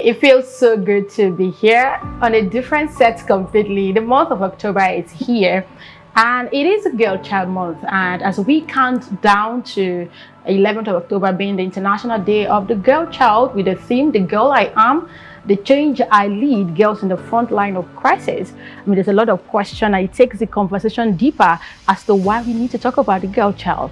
It feels so good to be here on a different set completely. The month of October is here, and it is a girl child month. And as we count down to 11th of October being the International Day of the Girl Child with the theme, The Girl I Am, the change I lead, girls in the front line of crisis. I mean, there's a lot of question, and it takes the conversation deeper as to why we need to talk about the girl child.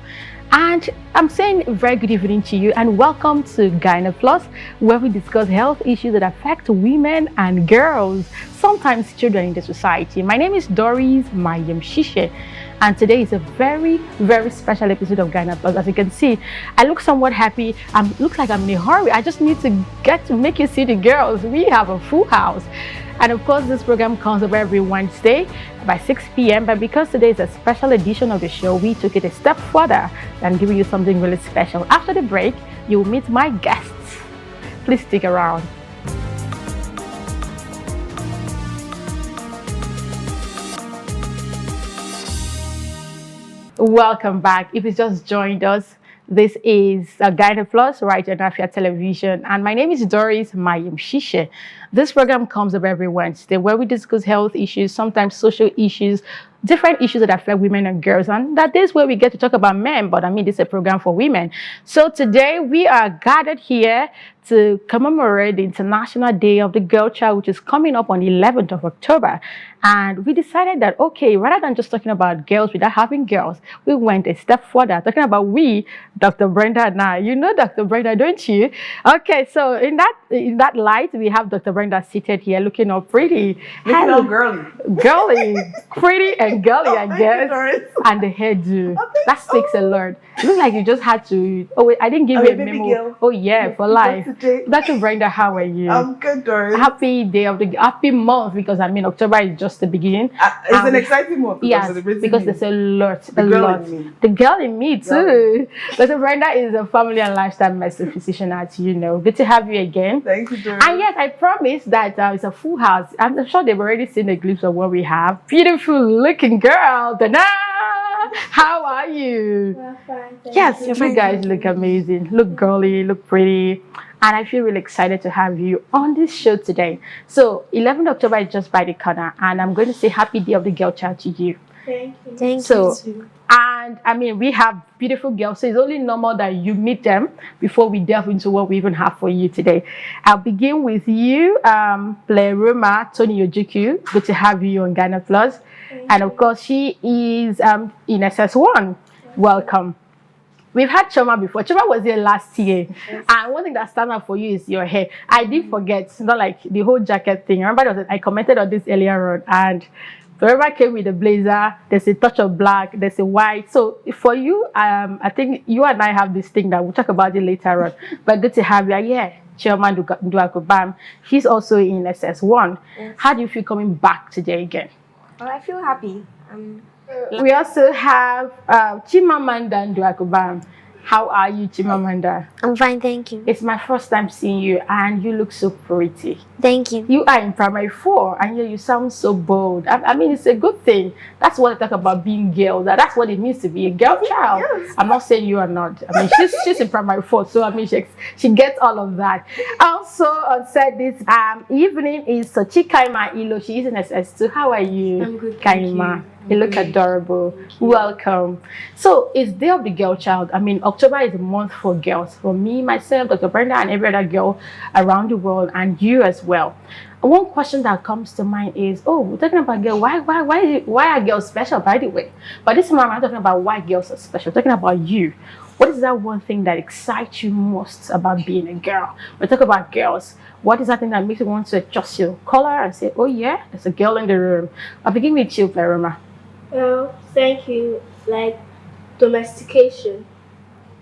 And I'm saying a very good evening to you and welcome to Gyna Plus, where we discuss health issues that affect women and girls, sometimes children in the society. My name is Doris Mayemshishe, and today is a very, very special episode of Gyna Plus. As you can see, I look somewhat happy. I look like I'm in a hurry. I just need to get to make you see the girls. We have a full house. And of course, this program comes up every Wednesday by 6 p.m. But because today is a special edition of the show, we took it a step further and giving you something really special. After the break, you'll meet my guests. Please stick around. Welcome back. If you just joined us, this is Gyna Plus right on Afia television, and my name is Doris Mayemshishe. This program comes up every Wednesday where we discuss health issues, sometimes social issues, different issues that affect women and girls, and that is where we get to talk about men, but I mean, this is a program for women. So today we are gathered here to commemorate the International Day of the Girl Child, which is coming up on the 11th of October. And we decided that, okay, rather than just talking about girls without having girls, we went a step further, talking about we, Dr. Brenda and I. You know Dr. Brenda, don't you? Okay, so in that light, we have Dr. Brenda seated here looking all pretty. Looking all girly. Girly, pretty and girly, I guess. You, and the hairdo. That speaks a lot. It looks like you just had to, oh wait, I didn't give you a memo. Girl. Oh yeah, for life. Dr. Brenda, how are you? I'm good, Doris. Happy day of the happy month, because I mean October is just the beginning. It's an exciting month. Yes, because there's a lot. The girl in me too. Dr. Brenda is a family and lifestyle medicine physician, as you know. Good to have you again. Thank you, Doris. And yes, I promise that it's a full house. I'm sure they've already seen a glimpse of what we have. Beautiful looking girl. Ta-da! How are you? Well, fine, yes, you guys look amazing. Look girly, look pretty. And I feel really excited to have you on this show today. So 11th October is just by the corner, and I'm going to say happy day of the girl child to you. Thank you. Thank you. And I mean, we have beautiful girls, so it's only normal that you meet them before we delve into what we even have for you today. I'll begin with you, Pleroma Tony-Ojukwu. Good to have you on Gyna Plus. And of course, she is in SS1. Welcome. We've had Chioma before. Chioma was here last year. Yes. And one thing that stands out for you is your hair. I did forget, it's not like the whole jacket thing. I remember I commented on this earlier on, and whoever came with a blazer, there's a touch of black, there's a white. So for you, I think you and I have this thing that we'll talk about it later on. But good to have you. Yeah, Chioma Nduagubam. She's also in SS1. Yes. How do you feel coming back today again? Well, I feel happy. We also have Chimamanda Nduagubam. How are you, Chimamanda? I'm fine, thank you. It's my first time seeing you, and you look so pretty. Thank you. You are in primary 4, and you sound so bold. I mean, it's a good thing. That's what I talk about being girl. That's what it means to be a girl child. Yes. I'm not saying you are not. I mean, she's in primary 4, so I mean, she gets all of that. Also, on set this evening is Sochikaima Iloh. She is in SS2. How are you? I'm good, Kaima? You look adorable. Welcome. So it's Day of the Girl Child. I mean, October is a month for girls. For me, myself, Dr. Brenda, and every other girl around the world, and you as well. One question that comes to mind is, oh, we're talking about girls. Why are girls special, by the way? But this time I'm not talking about why girls are special. I'm talking about you. What is that one thing that excites you most about being a girl? We talk about girls. What is that thing that makes you want to adjust your color and say, oh yeah, there's a girl in the room? I'll begin with you, Pleroma. Well, thank you. Like domestication,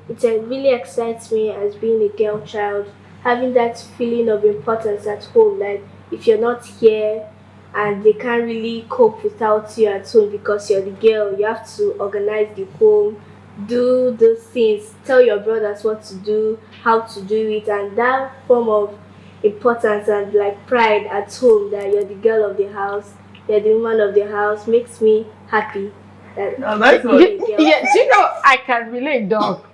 it really excites me as being a girl child, having that feeling of importance at home. Like if you're not here and they can't really cope without you at home because you're the girl, you have to organize the home, do those things, tell your brothers what to do, how to do it, and that form of importance and like pride at home that you're the girl of the house, you're the woman of the house makes me happy. That's yeah, do you know, I can relate, dog.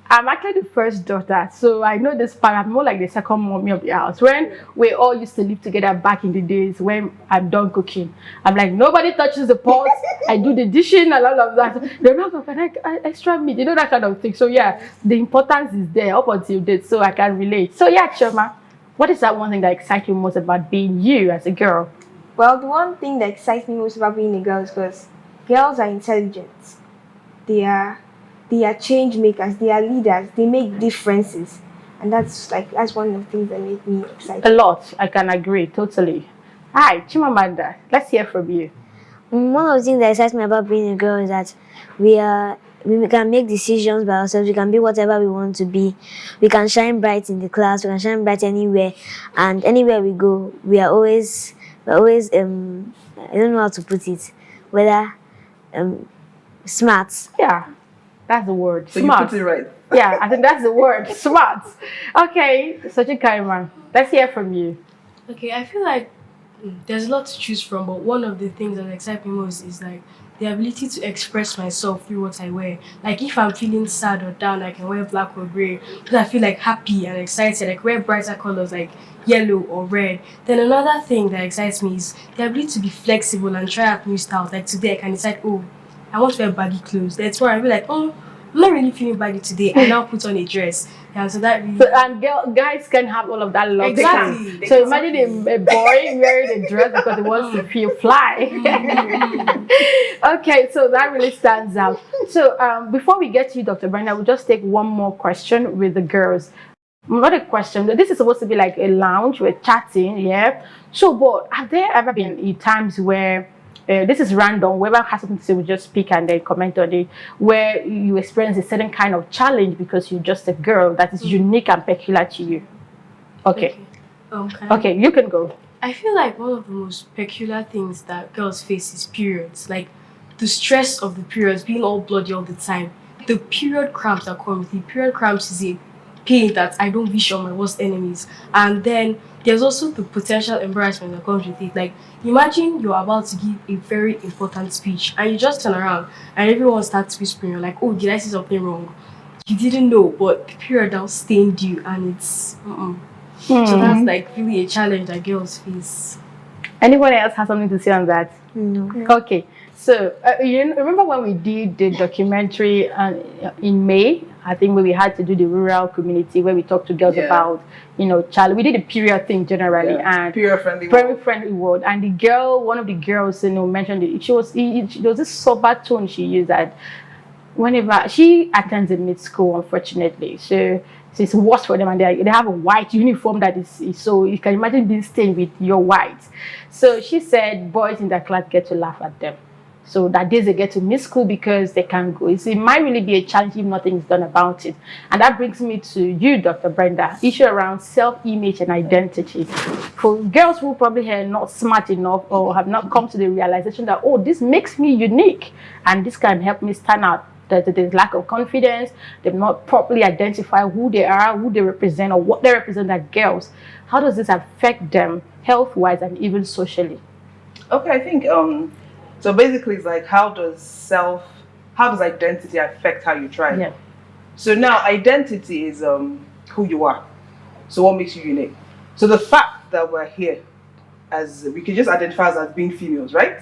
I'm actually the first daughter, so I know this part. I'm more like the second mommy of the house. When we all used to live together back in the days when I'm done cooking, I'm like, nobody touches the pot. I do the dishing and all of that. They're not going to like extra meat, that kind of thing. So yeah, the importance is there up until date, so I can relate. So yeah, Chioma, what is that one thing that excites you most about being you as a girl? Well, the one thing that excites me most about being a girl is because girls are intelligent. They are change makers. They are leaders. They make differences, and that's one of the things that make me excited. A lot. I can agree totally. Hi, Chimamanda. Let's hear from you. One of the things that excites me about being a girl is that we can make decisions by ourselves. We can be whatever we want to be. We can shine bright in the class. We can shine bright anywhere, and anywhere we go, we're always I don't know how to put it, whether smart. Yeah, that's the word. So Smart. you put it right. Yeah, I think that's the word. Smart. Okay, Sochikaima, let's hear from you. Okay, I feel like there's a lot to choose from, but one of the things that excites me most is like the ability to express myself through what I wear. Like if I'm feeling sad or down, I can wear black or grey because I feel like happy and excited. Like wear brighter colors like yellow or red. Then another thing that excites me is the ability to be flexible and try out new styles. Like today I can decide, oh, I want to wear baggy clothes. That's why I'll be like, oh, I'm not really feeling baggy today. I now put on a dress. Yeah, so that really... And guys can have all of that love. Exactly. So imagine a boy wearing a dress because he wants to feel fly. Okay, so that really stands out. So before we get to you, Dr. Brenda, we'll just take one more question with the girls. Not a question. This is supposed to be like a lounge. We're chatting, yeah. So, but have there ever been times where this is random, whoever has something to say will just speak and then comment on it, where you experience a certain kind of challenge because you're just a girl that is unique and peculiar to you? Okay. Okay, you can go. I feel like one of the most peculiar things that girls face is periods. Like the stress of the periods, being all bloody all the time. The period cramps that come with it. Period cramps is a pain that I don't wish on my worst enemies. And then there's also the potential embarrassment that comes with it. Like imagine you're about to give a very important speech and you just turn around and everyone starts whispering. You're like, oh, did I say something wrong? You didn't know, but the period now stained you, and it's so that's like really a challenge that girls face. Anyone else has something to say on that? No. Okay, so you remember when we did the documentary in May, I think, where we had to do the rural community, where we talked to girls about, child. We did a period thing generally, and period friendly, very friendly word. And the girl, one of the girls, mentioned it. There was this sober tone she used that whenever she attends a mid school, unfortunately, so it's worse for them, and they have a white uniform that is so you can imagine being stained with your white. So she said boys in that class get to laugh at them. So that days they get to miss school because they can't go. It might really be a challenge if nothing is done about it. And that brings me to you, Dr. Brenda, issue around self-image and identity. For girls who probably are not smart enough or have not come to the realization that, oh, this makes me unique and this can help me stand out. That there's lack of confidence, they've not properly identified who they are, who they represent, or what they represent as girls. How does this affect them health-wise and even socially? Okay, I think so basically it's like how does identity affect how you try? Yeah. So now identity is who you are. So what makes you unique? So the fact that we're here, as we can just identify us as being females, right?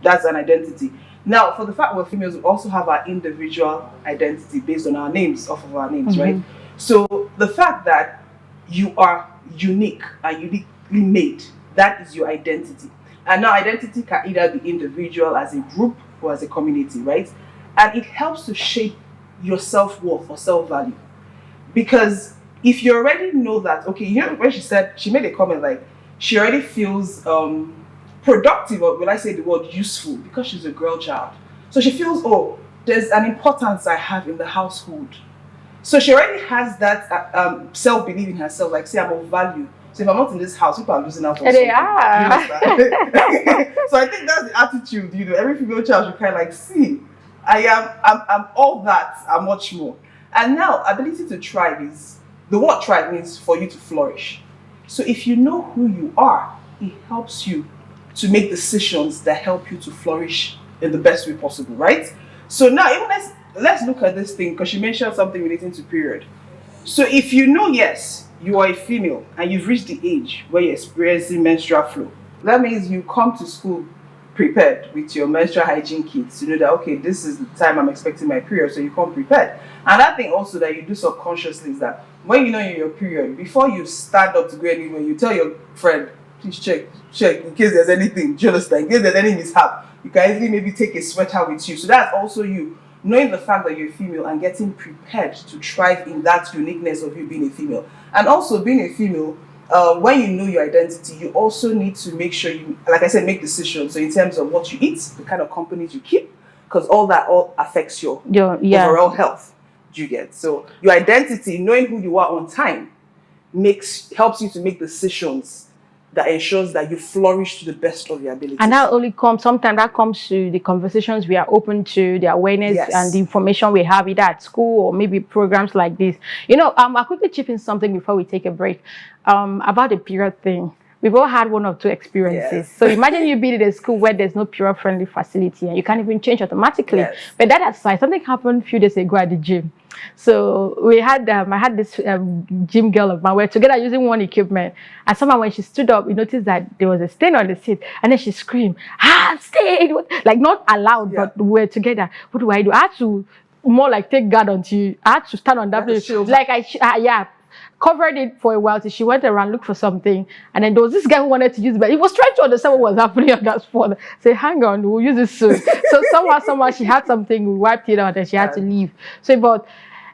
That's an identity. Now, for the fact we're females, we also have our individual identity based on our names, off of our names, right? So the fact that you are unique and uniquely made, that is your identity. And now identity can either be individual, as a group, or as a community, right? And it helps to shape your self-worth or self-value. Because if you already know that, okay, when she made a comment like, she already feels productive, or will I say the word useful, because she's a girl child. So she feels, oh, there's an importance I have in the household. So she already has that self-belief in herself, like say I'm of value. So if I'm not in this house, people are losing out on something. They are. So I think that's the attitude, every female child should kind of like, see, I'm all that, I'm much more. And now, ability to thrive is, the word thrive means for you to flourish. So if you know who you are, it helps you to make decisions that help you to flourish in the best way possible, right? So now, even let's look at this thing because she mentioned something relating to period. So if you know, yes, you are a female and you've reached the age where you're experiencing menstrual flow, that means you come to school prepared with your menstrual hygiene kits to know that, okay, this is the time I'm expecting my period, so you come prepared. And that thing also that you do subconsciously is that when you know you're your period, before you stand up to go anywhere, you tell your friend, please check in case there's anything, do you understand? In case there's any mishap, you can easily maybe take a sweater with you. So that's also you knowing the fact that you're a female and getting prepared to thrive in that uniqueness of you being a female. And also being a female, when you know your identity, you also need to make sure you, like I said, make decisions. So in terms of what you eat, the kind of companies you keep, because all affects your overall health. Do you get? So your identity, knowing who you are on time, helps you to make decisions that ensures that you flourish to the best of your ability. And that only comes, sometimes that comes to the conversations we are open to, the awareness and the information we have either at school or maybe programs like this. You know, I'll quickly chip in something before we take a break about the period thing. We've all had one or two experiences. So imagine you being in a school where there's no period-friendly facility and you can't even change automatically. But that aside, something happened a few days ago at the gym. So we had, I had this gym girl of mine. We were together using one equipment. And somehow when she stood up, we noticed that there was a stain on the seat. And then she screamed, stain! Like not aloud, but we were together. What do? I had to more like take guard onto you. I had to stand on that place. Like covered it for a while till she went around, looked for something, and then there was this guy who wanted to use it, but he was trying to understand what was happening on that spot. Say, hang on, we'll use it soon. So somehow she had something, we wiped it out, and she had to leave. So, but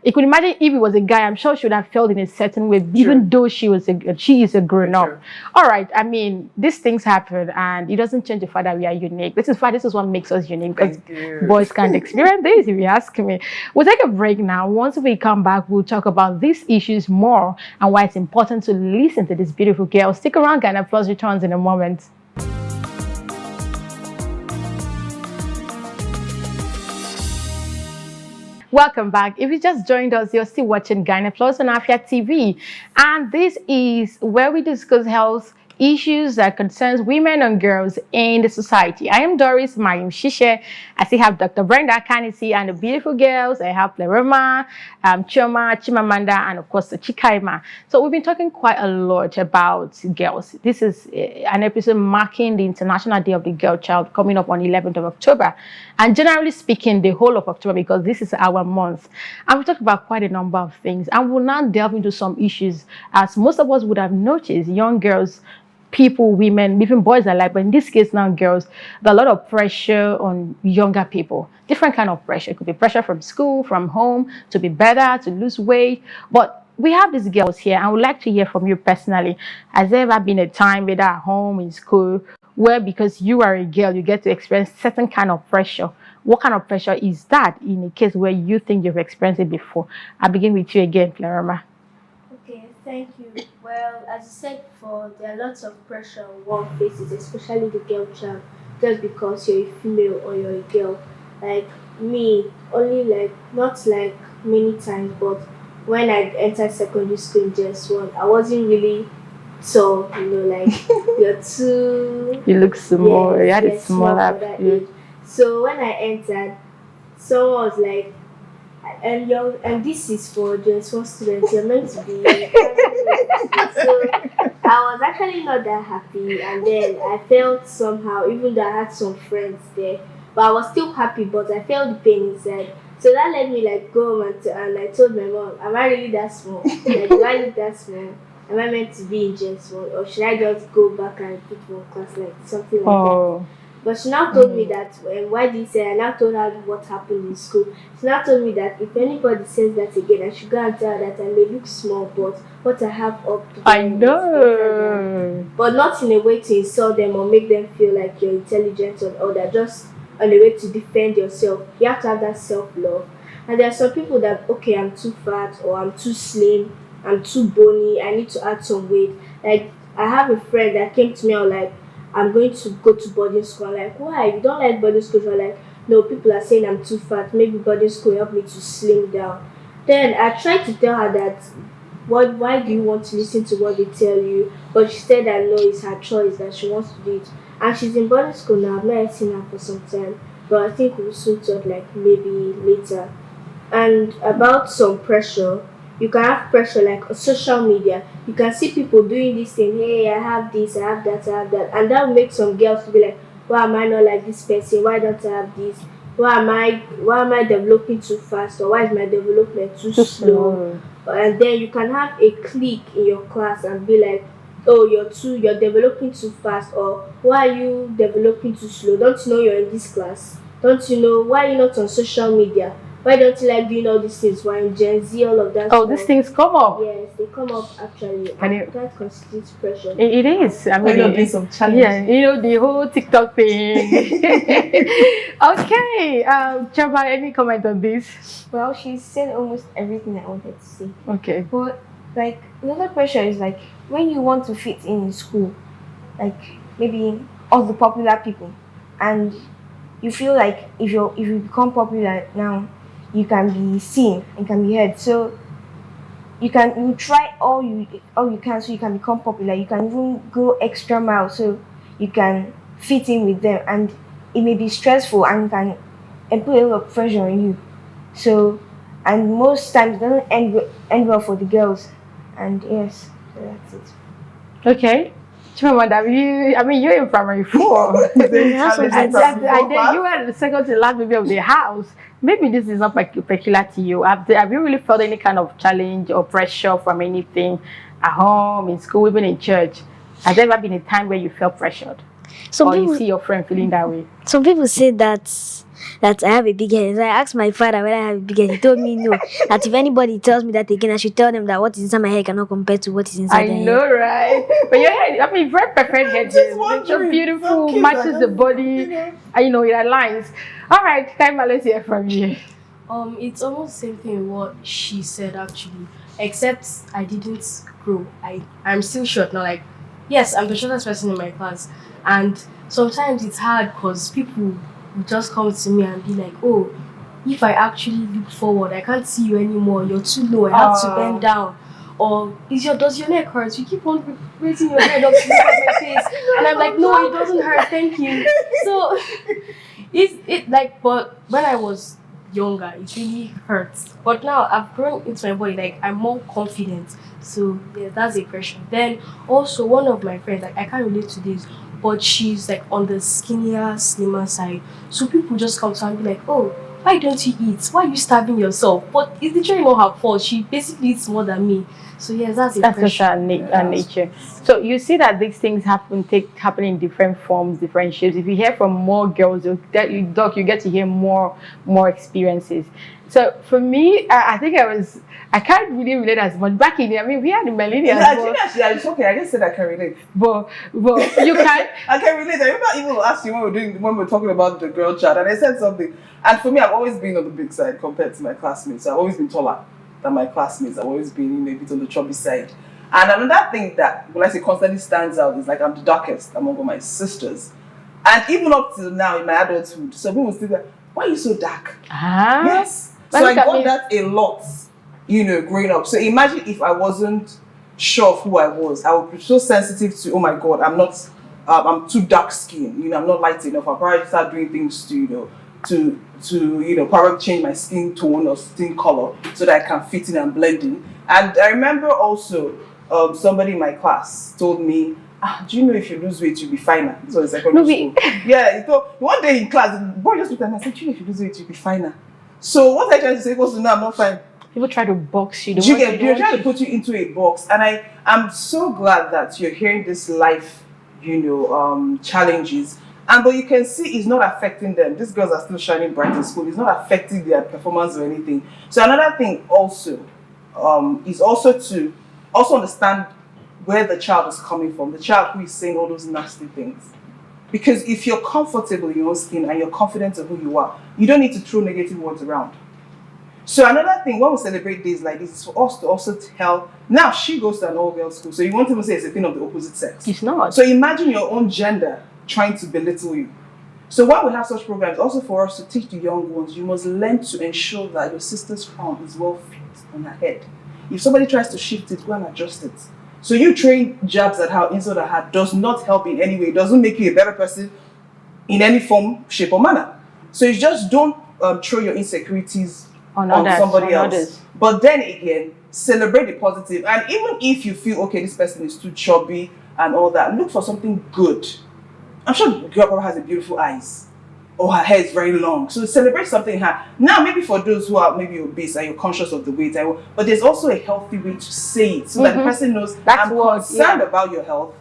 you could imagine if it was a guy, I'm sure she would have felt in a certain way, even though she is a grown up. All right, I mean, these things happen, and it doesn't change the fact that we are unique. This is what makes us unique, because boys can't experience this, if you ask me. We'll take a break now. Once we come back, we'll talk about these issues more and why it's important to listen to this beautiful girl. Stick around, Gyna Plus returns in a moment. Welcome back. If you just joined us, you're still watching Gyna Plus on Afia TV. And this is where we discuss health issues that concerns women and girls in the society. I am Doris Mayim Shishe. I still have Dr. Brenda, Akanisi, and the beautiful girls. I have Pleroma, Chioma, Chimamanda, and of course, Sochikaima. So we've been talking quite a lot about girls. This is an episode marking the International Day of the Girl Child coming up on 11th of October. And generally speaking, the whole of October, because this is our month. And we talked about quite a number of things. And we'll now delve into some issues. As most of us would have noticed, young girls, people, women, even boys alike, but in this case now girls, there's a lot of pressure on younger people. Different kind of pressure. It could be pressure from school, from home, to be better, to lose weight. But we have these girls here, and I would like to hear from you personally. Has there ever been a time, whether at home, in school, where because you are a girl, you get to experience certain kind of pressure? What kind of pressure is that in a case where you think you've experienced it before? I'll begin with you again, Pleroma. Okay, thank you. Well, as I said before, there are lots of pressure one faces, especially the girl child, just because you're a female or you're a girl. Like me, only like, not like many times, but when I entered secondary school in JS1, I wasn't really tall, like you're too... You look small, you had a smaller age. So when I entered, someone was like, and this is for JS1 students, you're meant to be. So I was actually not that happy, and then I felt somehow, even though I had some friends there, but I was still happy, but I felt the pain inside. So that led me like go home and I told my mom, am I really that small? Like, do I look that small? Am I meant to be in JS1, or should I just go back and put one class, like something like that? But she now told me that, why did you say? I now told her what happened in school. She now told me that if anybody says that again, I should go and tell her that I may look small, but what I have up to I know. But not in a way to insult them or make them feel like you're intelligent or that, just on a way to defend yourself. You have to have that self-love. And there are some people that, okay, I'm too fat, or I'm too slim, I'm too bony, I need to add some weight. Like, I have a friend that came to me and like, I'm going to go to boarding school. I'm like, why? You don't like boarding school? I'm like, no, people are saying I'm too fat. Maybe boarding school helped me to slim down. Then I tried to tell her that, why do you want to listen to what they tell you? But she said that no, it's her choice, that she wants to do it. And she's in boarding school now. I've not seen her for some time. But I think we'll soon talk, like maybe later. And about some pressure, you can have pressure like on social media. You can see people doing this thing. Hey, I have this, I have that, I have that, and that will make some girls to be like, why am I not like this person? Why don't I have this? Why am I developing too fast, or why is my development too slow? And then you can have a clique in your class and be like, oh, you're developing too fast, or why are you developing too slow? Don't you know you're in this class? Don't you know why are you not on social media? Why don't you like doing all these things? Why in Gen Z, all of that Oh, stuff? these things come up. Yes, they come up actually, And and that constitutes pressure. It is. I mean, doing some challenge. yeah, the whole TikTok thing. Okay. Chaba, any comment on this? Well, she said almost everything I wanted to say. Okay. But like another pressure is like when you want to fit in school, like maybe all the popular people, and you feel like if you become popular now, you can be seen and can be heard. So you try all you can so you can become popular. You can even go extra mile so you can fit in with them, and it may be stressful and can and put a lot of pressure on you. So and most times it doesn't end well for the girls. And yes, so that's it. Okay. Chimamanda, you're in primary 4. Yeah, so And then you were the second to last baby of the house. Maybe this is not peculiar to you. Have you really felt any kind of challenge or pressure from anything at home, in school, even in church? Has there ever been a time where you felt pressured? some Or you people see your friend feeling that way? some people say that I have a big head. So I asked my father whether I have a big head. He told me no. That if anybody tells me that again, I should tell them that what is inside my head cannot compare to what is inside I their know, head. right? But your head, very perfect head. It's so beautiful, matches the body, and it aligns. All right, Kaima, let's hear from you. It's almost the same thing what she said actually, except I didn't grow. I'm still short now. Like, yes, I'm the shortest person in my class, and sometimes it's hard because people will just come to me and be like, "Oh, if I actually look forward, I can't see you anymore. You're too low. I have to bend down." Or does your neck hurt? You keep on raising your head up to look at my face, and I'm like, "No, it doesn't hurt. Thank you." So but when I was younger, it really hurts. But now I've grown into my body, like I'm more confident. So yeah, that's a pressure. Then also one of my friends, like I can't relate to this, but she's like on the skinnier, slimmer side. So people just come to her and be like, oh, why don't you eat? Why are you starving yourself? But it's literally not her fault. She basically eats more than me. So yes, that's That's just pressure. our nature. So you see that these things happen in different forms, different shapes. If you hear from more girls, you get to hear more experiences. So for me, I think I can't really relate as much. Back in we had the millennials. Yeah, it's okay. I just said I can relate. But you can't. I can relate. I remember even asked you when we were talking about the girl child, and I said something. And for me, I've always been on the big side compared to my classmates. I've always been taller than my classmates. I've always been a bit on the chubby side. And another thing that, when I say constantly stands out, is like I'm the darkest among all my sisters. And even up till now in my adulthood, some people still like, why are you so dark? Yes. So I got that a lot, growing up. So imagine if I wasn't sure of who I was. I would be so sensitive to, oh my God, I'm too dark skinned, I'm not light enough. I'll probably start doing things to probably change my skin tone or skin color so that I can fit in and blend in. And I remember also somebody in my class told me, do you know if you lose weight you'll be finer? This was in secondary school. Yeah, he told one day in class, the boy just looked at me and said, do you know if you lose weight you'll be finer? So what I tried to say was, no, I'm not fine. People try to box you. They're trying to put you into a box. And I'm so glad that you're hearing this life, challenges. But you can see it's not affecting them. These girls are still shining bright in school. It's not affecting their performance or anything. So another thing also is also to understand where the child is coming from. The child who is saying all those nasty things. Because if you're comfortable in your own skin and you're confident of who you are, you don't need to throw negative words around. So another thing, when we celebrate days like this, is for us to also tell, now she goes to an all-girls school, so you won't even say it's a thing of the opposite sex. It's not. So imagine your own gender trying to belittle you. So when we have such programs, also for us to teach the young ones, you must learn to ensure that your sister's crown is well fit on her head. If somebody tries to shift it, go and adjust it. So you train jabs at her, insult at her, does not help in any way. It doesn't make you a better person in any form, shape, or manner. So you just don't throw your insecurities on others, somebody on else. others. But then again, celebrate the positive. And even if you feel, okay, this person is too chubby and all that, look for something good. I'm sure the girl probably has a beautiful eyes, or her hair is very long. So celebrate something in her. Now, maybe for those who are maybe obese and you're conscious of the weight, but there's also a healthy way to say it so that the person knows, I'm concerned about your health,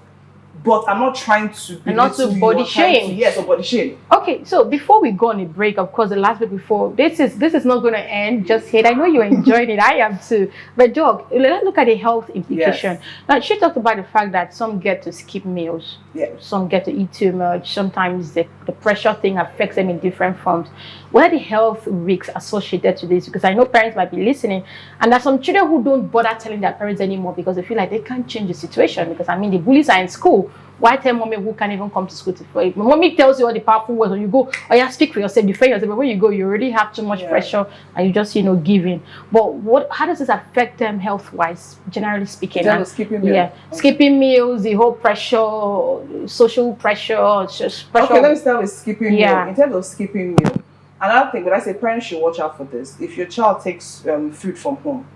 but I'm not trying to be not to body shame. Yes, or body shame. Okay, so before we go on a break, of course, the last bit before this is not going to end just yet. I know you're enjoying it. I am too. But Doc, let's look at the health implication. Yes. Now, she talked about the fact that some get to skip meals. Yeah. Some get to eat too much. Sometimes the pressure thing affects them in different forms. What are the health risks associated to this? Because I know parents might be listening, and there's some children who don't bother telling their parents anymore because they feel like they can't change the situation. Because I mean, the bullies are in school. Why tell mommy who can't even come to school to fight? Mommy tells you all the powerful words when you go, oh yeah, speak for yourself, defend yourself. But when you go, you already have too much pressure and you just, give in. But how does this affect them health-wise, generally speaking? Skipping meals. Yeah, skipping meals, the whole pressure, social pressure, just pressure. Okay, let me start with skipping meal. In terms of skipping meal, another thing, when I say parents should watch out for this. If your child takes food from home,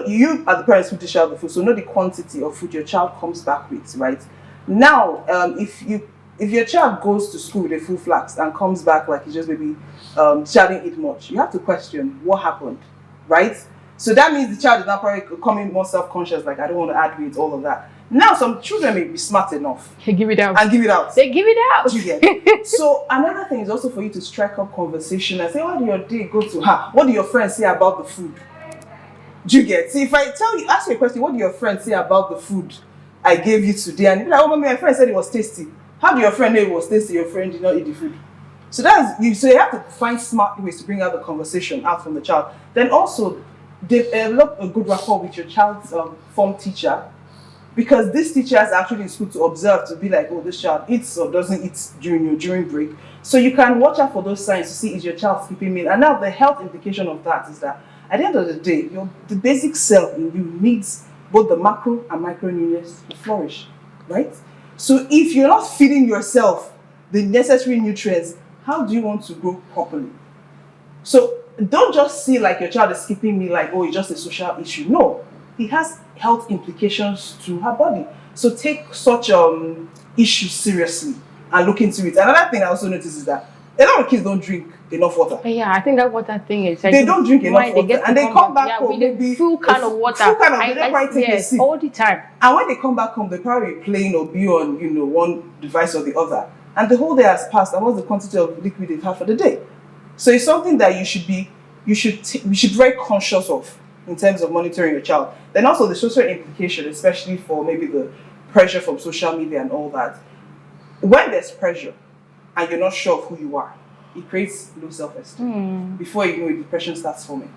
you are the parents who dish out the food, so know the quantity of food your child comes back with, right? Now, if your child goes to school with a full flask and comes back like he just maybe didn't eat much, you have to question what happened, right? So that means the child is now probably becoming more self-conscious, like I don't want to add weight, all of that. Now, some children may be smart enough They give it out. and give it out. They give it out. You get? So another thing is also for you to strike up conversation and say, how do your day go to her? What do your friends say about the food? Do you get? See, if I ask you a question, what do your friends say about the food I gave you today? And you're like, oh, mommy, my friend said it was tasty. How do your friend know it was tasty? Your friend did not eat the food. So so you have to find smart ways to bring out the conversation out from the child. Then also, develop a good rapport with your child's form teacher, because this teacher is actually in school to observe, to be like, oh, this child eats or doesn't eat during break. So you can watch out for those signs to see, is your child skipping meal? And now the health implication of that is that at the end of the day, the basic cell in you needs both the macro and micro nutrients to flourish, right? So if you're not feeding yourself the necessary nutrients, how do you want to grow properly? So don't just see like your child is skipping meal like, oh, it's just a social issue. No, it has health implications to her body. So take such issues seriously and look into it. Another thing I also notice is that a lot of kids don't drink enough water. Yeah, I think that water thing is. They don't drink enough water, and they come back home with a full can of water. Full can of they probably take a sip all the time. And when they come back home, they probably be playing or be on one device or the other, and the whole day has passed. And what's the quantity of liquid they've had for the day? So it's something that you should be very conscious of in terms of monitoring your child. Then also the social implication, especially for maybe the pressure from social media and all that. When there's pressure and you're not sure of who you are, it creates low self-esteem. Before you know it, depression starts forming.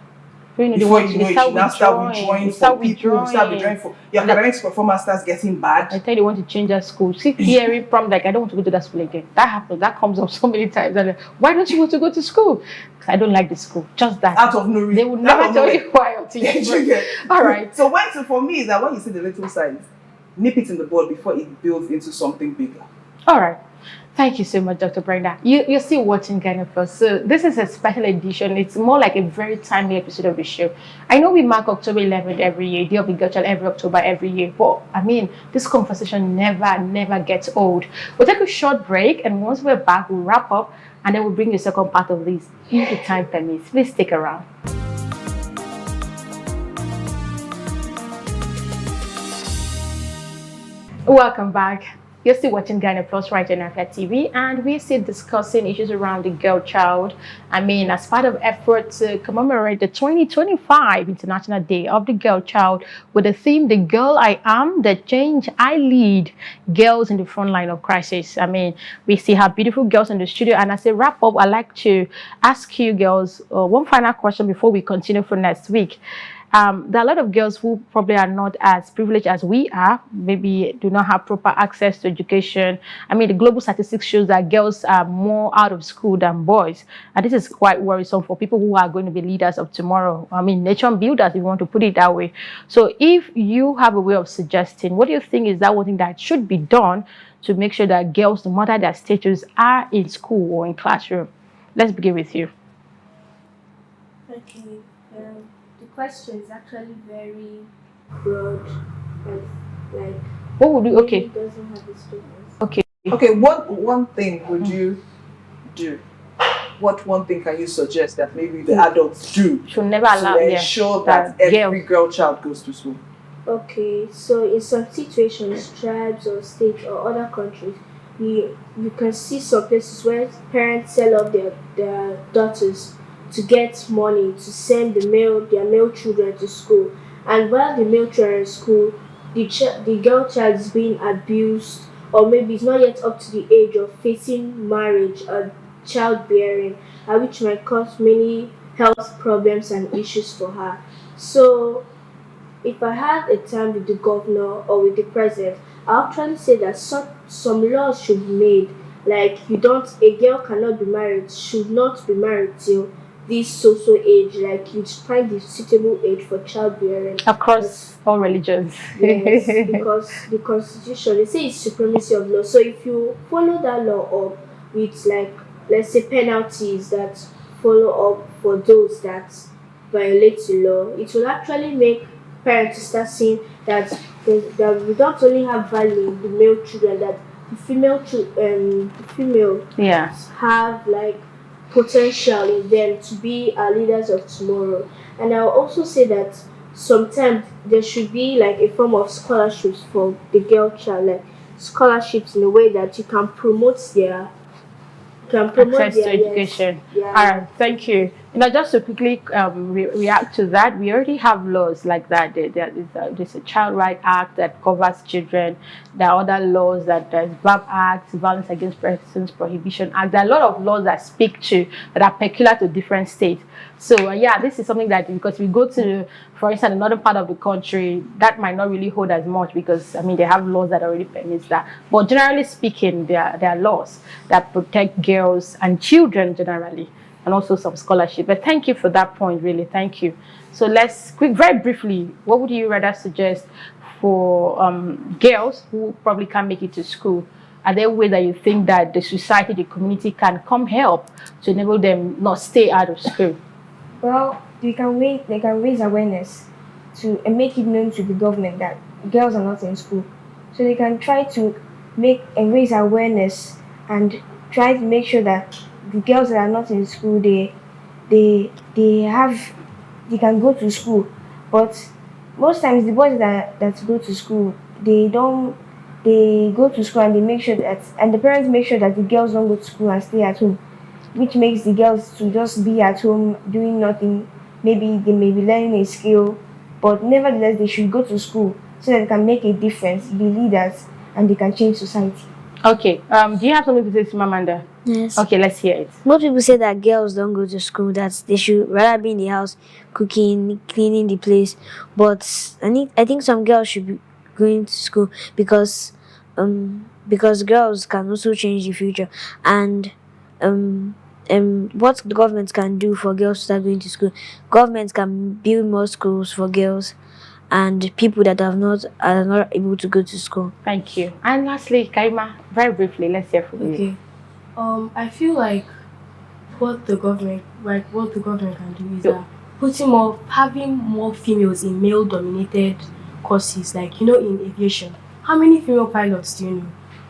Before you know it, you now start withdrawing from people, you start withdrawing from your academic performance starts getting bad. I tell you, want to change that school. See, hearing from like, I don't want to go to that school again. That happens. That comes up so many times. And why don't you want to go to school? Because I don't like the school. Just that. Out of no reason. They would never tell you why until you all right. So for me is that when you see the little signs, nip it in the bud before it builds into something bigger. All right. Thank you so much, Dr. Brenda. You're still watching Gyna Plus. So this is a special edition. It's more like a very timely episode of the show. I know we mark October 11th every year, Day of the Girl Child every October every year. But I mean, this conversation never gets old. We'll take a short break, and once we're back, we'll wrap up, and then we'll bring the second part of this if the time permits. Please stick around. Welcome back. You're still watching Gyna Plus right on Afia TV, and we're still discussing issues around the girl child. I mean, as part of effort to commemorate the 2025 International Day of the Girl Child with the theme, The Girl I Am, The Change I Lead, Girls in the Front Line of Crisis. I mean, we see how beautiful girls in the studio, and as a wrap up, I'd like to ask you girls one final question before we continue for next week. There are a lot of girls who probably are not as privileged as we are, maybe do not have proper access to education. I mean, the global statistics shows that girls are more out of school than boys. And this is quite worrisome for people who are going to be leaders of tomorrow. I mean, nation builders, if you want to put it that way. So if you have a way of suggesting, what do you think is that one thing that should be done to make sure that girls, no matter their status, are in school or in classroom? Let's begin with you. Okay. The question is actually very broad and like What would you? really Okay. doesn't have a statement. Okay. Okay, what one thing would you do? What one thing can you suggest that maybe the adults do Should never allow. to ensure that every girl child goes to school? Okay, so in some situations, tribes or states or other countries, you can see some places where parents sell off their daughters to get money to send their male children to school. And while the male children are in school, the girl child is being abused, or maybe it's not yet up to the age of facing marriage or childbearing, which might cause many health problems and issues for her. So if I had a time with the governor or with the president, I actually say that some laws should be made. Like a girl cannot be married, should not be married till this social age. Like you find the suitable age for childbearing. Across all religions. Yes, because the constitution, they say it's supremacy of law. So if you follow that law up with, like, let's say penalties that follow up for those that violate the law, it will actually make parents start seeing that we don't only have value in the male children, that the female Yeah. have like potential in them to be our leaders of tomorrow. And I'll also say that sometimes there should be like a form of scholarships for the girl child, like scholarships in a way that you can promote Access to their education. Yes, All right, thank you. Just to quickly react to that, we already have laws like that. There's a Child Right Act that covers children. There are other laws there's VAP Act, Violence Against Persons Prohibition Act. There are a lot of laws that that are peculiar to different states. So yeah, this is something that, because we go to, for instance, another part of the country, that might not really hold as much, because I mean they have laws that already permits that. But generally speaking, there are laws that protect girls and children generally, and also some scholarship. But thank you for that point, really. Thank you. So very briefly, what would you rather suggest for girls who probably can't make it to school? Are there ways that you think that the society, the community can come help to enable them not stay out of school? Well, they can raise awareness to and make it known to the government that girls are not in school. So they can try to make and raise awareness and try to make sure that the girls that are not in school they can go to school. But most times the boys that go to school, they go to school and the parents make sure that the girls don't go to school and stay at home, which makes the girls to just be at home doing nothing. Maybe they may be learning a skill, but nevertheless they should go to school so that they can make a difference, be leaders, and they can change society. Okay. Do you have something to say, Chimamanda? Yes. Okay, let's hear it. Most people say that girls don't go to school, that they should rather be in the house cooking, cleaning the place. But I think some girls should be going to school because girls can also change the future. And what the government can do for girls to start going to school, government can build more schools for girls and people that are not able to go to school. Thank you. And lastly, Kaima, very briefly, let's hear from you. Okay. I feel like what the government can do is having more females in male-dominated courses, like in aviation. How many female pilots do you know?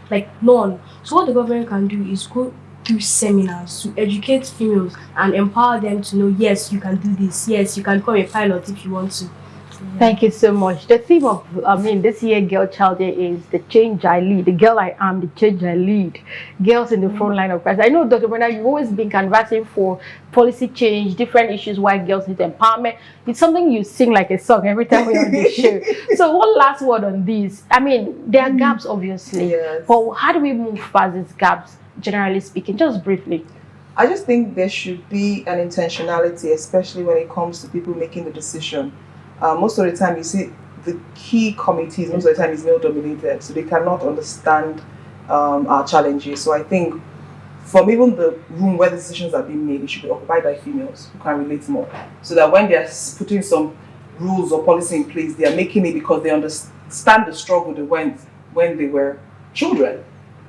Like none. So what the government can do is go do seminars to educate females and empower them to know, yes, you can do this. Yes, you can become a pilot if you want to. Yeah. Thank you so much. The theme of this year Girl Child Day is the change I lead. The girl I am, the change I lead. Girls in the front line of Christ. I know, Dr. Brenda, you've always been canvassing for policy change, different issues why girls need empowerment. It's something you sing like a song every time we're on the show. So one last word on this. I mean, there are gaps, obviously. Yes. But how do we move past these gaps, generally speaking? Just briefly. I just think there should be an intentionality, especially when it comes to people making the decision. Most of the time, you see the key committees, most of the time is male dominated, so they cannot understand our challenges. So I think from even the room where the decisions are being made, it should be occupied by females who can relate more. So that when they're putting some rules or policy in place, they are making it because they understand the struggle they went when they were children.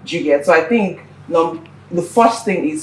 Do you get? So I think the first thing is